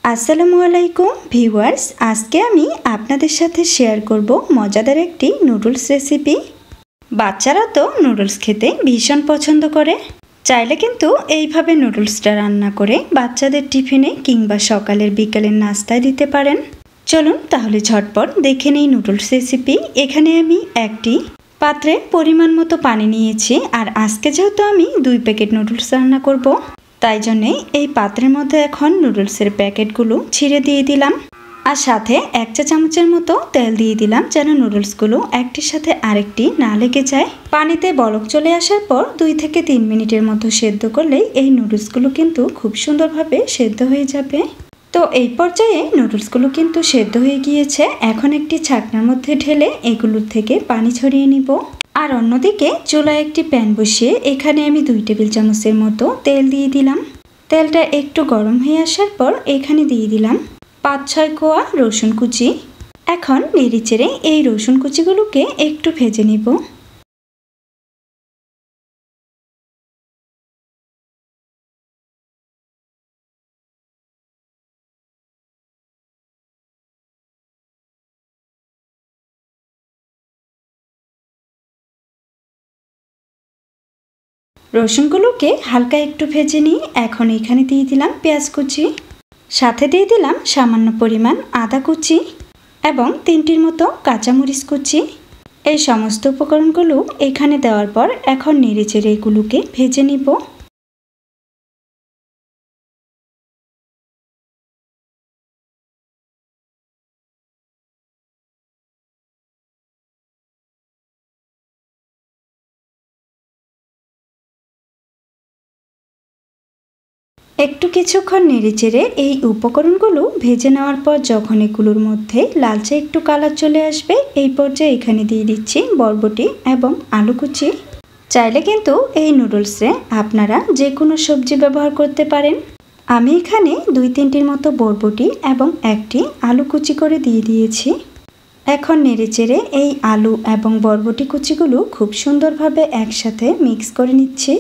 আসসালামু আলাইকুম ভিউয়ার্স, আজকে আমি আপনাদের সাথে শেয়ার করব মজাদার একটি নুডলস রেসিপি। বাচ্চারা তো নুডলস খেতে ভীষণ পছন্দ করে। চাইলে কিন্তু এইভাবে নুডলসটা রান্না করে বাচ্চাদের টিফিনে কিংবা সকালের বিকালের নাস্তায় দিতে পারেন। চলুন তাহলে ঝটপট দেখে নেই নুডলস রেসিপি। এখানে আমি একটি পাত্রে পরিমাণ মতো পানি নিয়েছি, আর আজকে যেহেতু আমি 2 প্যাকেট নুডলস রান্না করব, তাই জন্যে এই পাত্রের মধ্যে এখন নুডলসের প্যাকেটগুলো ছিঁড়ে দিয়ে দিলাম, আর সাথে 1 চা চামচের মতো তেল দিয়ে দিলাম যেন নুডলসগুলো একটির সাথে আরেকটি না লেগে যায়। পানিতে বলক চলে আসার পর 2 থেকে 3 মিনিটের মতো সেদ্ধ করলেই এই নুডলসগুলো কিন্তু খুব সুন্দরভাবে সেদ্ধ হয়ে যাবে। তো এই পর্যায়ে নুডলসগুলো কিন্তু সেদ্ধ হয়ে গিয়েছে। এখন একটি ছাকনার মধ্যে ঢেলে এগুলোর থেকে পানি ছড়িয়ে নিব। আর অন্যদিকে চুলায় একটি প্যান বসিয়ে এখানে আমি 2 টেবিল চামচের মতো তেল দিয়ে দিলাম। তেলটা একটু গরম হয়ে আসার পর এখানে দিয়ে দিলাম 5-6 কোয়া রসুন কুচি। এখন নেড়েচেড়ে এই রসুন কুচিগুলোকে একটু ভেজে নিব। রসুনগুলোকে হালকা একটু ভেজে নিয়ে এখন এখানে দিয়ে দিলাম পেঁয়াজ কুচি, সাথে দিয়ে দিলাম সামান্য পরিমাণ আদা কুচি এবং 3টির মতো কাঁচামরিচ কুচি। এই সমস্ত উপকরণগুলো এখানে দেওয়ার পর এখন নেড়েচেড়ে এগুলোকে ভেজে নিব। একটু কিছুক্ষণ নেড়েচেড়ে এই উপকরণগুলো ভেজে নেওয়ার পর যখন এগুলোর মধ্যে লালচে একটু কালার চলে আসবে, এই পর্যায়ে এখানে দিয়ে দিচ্ছি বরবটি এবং আলু কুচি। চাইলে কিন্তু এই নুডলসে আপনারা যে কোনো সবজি ব্যবহার করতে পারেন। আমি এখানে 2-3টির মতো বরবটি এবং একটি আলু কুচি করে দিয়ে দিয়েছি। এখন নেড়েচেড়ে এই আলু এবং বরবটি কুচিগুলো খুব সুন্দরভাবে একসাথে মিক্স করে নিচ্ছি।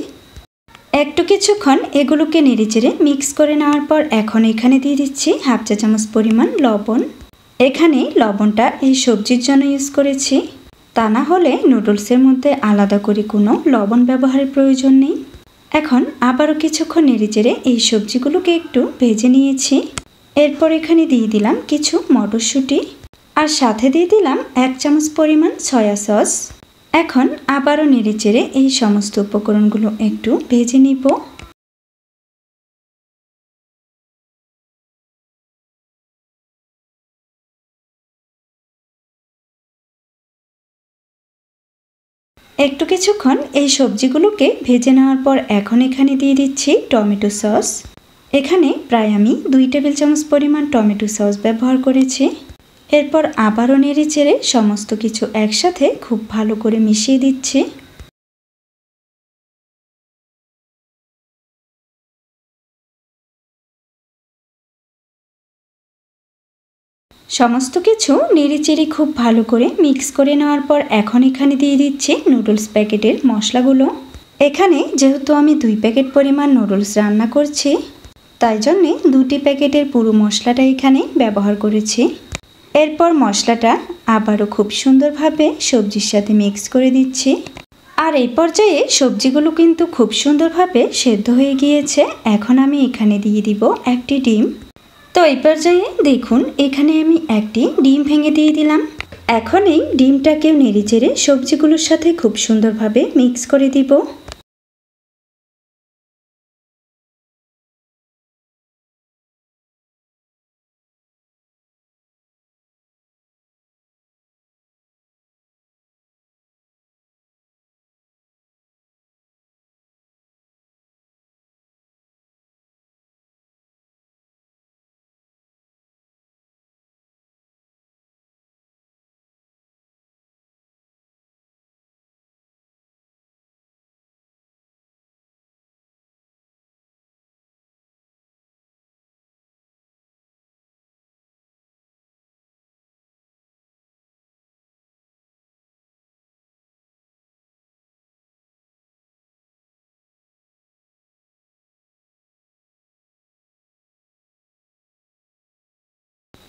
একটু কিছুক্ষণ এগুলোকে নেড়েচেড়ে মিক্স করে নেওয়ার পর এখন এখানে দিয়ে দিচ্ছি 1/2 চা চামচ পরিমাণ লবণ। এখানে লবণটা এই সবজির জন্য ইউজ করেছি, তা না হলে নুডলসের মধ্যে আলাদা করে কোনো লবণ ব্যবহারের প্রয়োজন নেই। এখন আবারও কিছুক্ষণ নেড়েচেড়ে এই সবজিগুলোকে একটু ভেজে নিয়েছি। এরপর এখানে দিয়ে দিলাম কিছু মটরশুঁটি, আর সাথে দিয়ে দিলাম 1 চামচ পরিমাণ সয়া সস। এখন আবারও নেড়েচেড়ে এই সমস্ত উপকরণগুলো একটু ভেজে নিব। একটু কিছুক্ষণ এই সবজিগুলোকে ভেজে নেওয়ার পর এখন এখানে দিয়ে দিচ্ছি টমেটো সস। এখানে প্রায় আমি 2 টেবিল চামচ পরিমাণ টমেটো সস ব্যবহার করেছি। এরপর আবারও নেড়েচেড়ে সমস্ত কিছু একসাথে খুব ভালো করে মিশিয়ে দিচ্ছি। সমস্ত কিছু নেড়েচেড়ে খুব ভালো করে মিক্স করে নেওয়ার পর এখন এখানে দিয়ে দিচ্ছি নুডলস প্যাকেটের মশলাগুলো। এখানে যেহেতু আমি 2 প্যাকেট পরিমাণ নুডলস রান্না করছি, তাই জন্যে 2টি প্যাকেটের পুরো মশলাটা এখানে ব্যবহার করেছি। এরপর মশলাটা আবারও খুব সুন্দরভাবে সবজির সাথে মিক্স করে দিচ্ছি। আর এই পর্যায়ে সবজিগুলো কিন্তু খুব সুন্দরভাবে সেদ্ধ হয়ে গিয়েছে। এখন আমি এখানে দিয়ে দিব একটি ডিম। তো এই পর্যায়ে দেখুন এখানে আমি একটি ডিম ভেঙে দিয়ে দিলাম। এখন এই ডিমটাকেও নেড়েচেড়ে সবজিগুলোর সাথে খুব সুন্দরভাবে মিক্স করে দিব।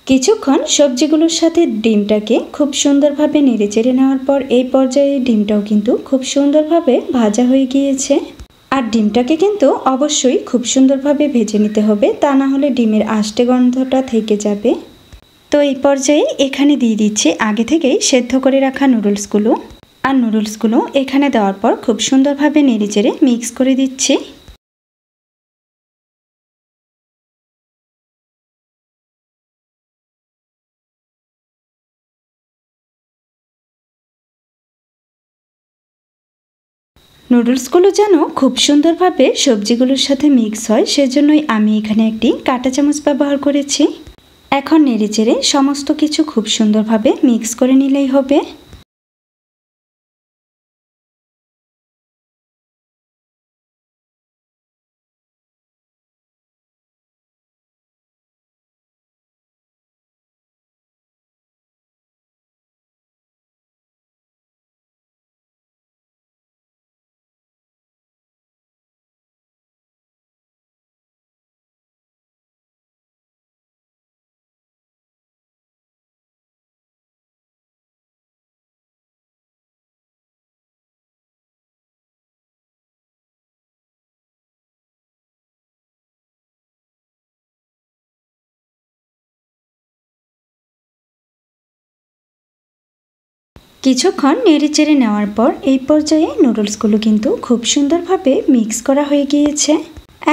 কিছুক্ষণ সবজিগুলোর সাথে ডিমটাকে খুব সুন্দরভাবে নেড়েচেড়ে নেওয়ার পর এই পর্যায়ে ডিমটাও কিন্তু খুব সুন্দরভাবে ভাজা হয়ে গিয়েছে। আর ডিমটাকে কিন্তু অবশ্যই খুব সুন্দরভাবে ভেজে নিতে হবে, তা না হলে ডিমের আষ্টে গন্ধটা থেকে যাবে। তো এই পর্যায়ে এখানে দিয়ে দিচ্ছি আগে থেকেই সেদ্ধ করে রাখা নুডলসগুলো। আর নুডলসগুলো এখানে দেওয়ার পর খুব সুন্দরভাবে নেড়েচেড়ে মিক্স করে দিচ্ছি। নুডলসগুলো যেন খুব সুন্দরভাবে সবজিগুলোর সাথে মিক্স হয়, সেজন্যই আমি এখানে একটি কাঁটা চামচ ব্যবহার করেছি। এখন নেড়েচেড়ে সমস্ত কিছু খুব সুন্দরভাবে মিক্স করে নিলেই হবে। কিছুক্ষণ নেড়েচেড়ে নেওয়ার পর এই পর্যায়ে নুডলসগুলো কিন্তু খুব সুন্দরভাবে মিক্স করা হয়ে গিয়েছে।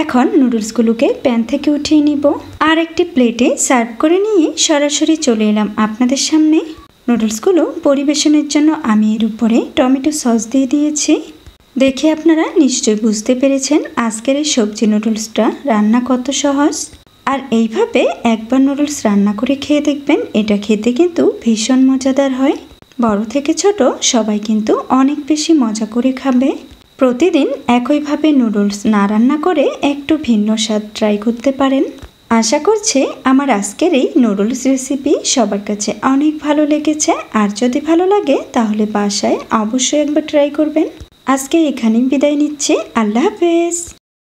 এখন নুডলসগুলোকে প্যান থেকে উঠিয়ে নিব আর একটি প্লেটে সার্ভ করে নিয়ে সরাসরি চলে এলাম আপনাদের সামনে। নুডলসগুলো পরিবেশনের জন্য আমি এর উপরে টমেটো সস দিয়ে দিয়েছি। দেখে আপনারা নিশ্চয়ই বুঝতে পেরেছেন আজকের এই সবজি নুডলসটা রান্না কত সহজ। আর এইভাবে একবার নুডলস রান্না করে খেয়ে দেখবেন, এটা খেতে কিন্তু ভীষণ মজাদার হয়। বড় থেকে ছোট সবাই কিন্তু অনেক বেশি মজা করে খাবে। প্রতিদিন একইভাবে নুডলস না রান্না করে একটু ভিন্ন স্বাদ ট্রাই করতে পারেন। আশা করছি আমার আজকের এই নুডলস রেসিপি সবার কাছে অনেক ভালো লেগেছে। আর যদি ভালো লাগে তাহলে বাসায় অবশ্যই একবার ট্রাই করবেন। আজকে এখানেই বিদায় নিচ্ছি। আল্লাহ হাফেজ।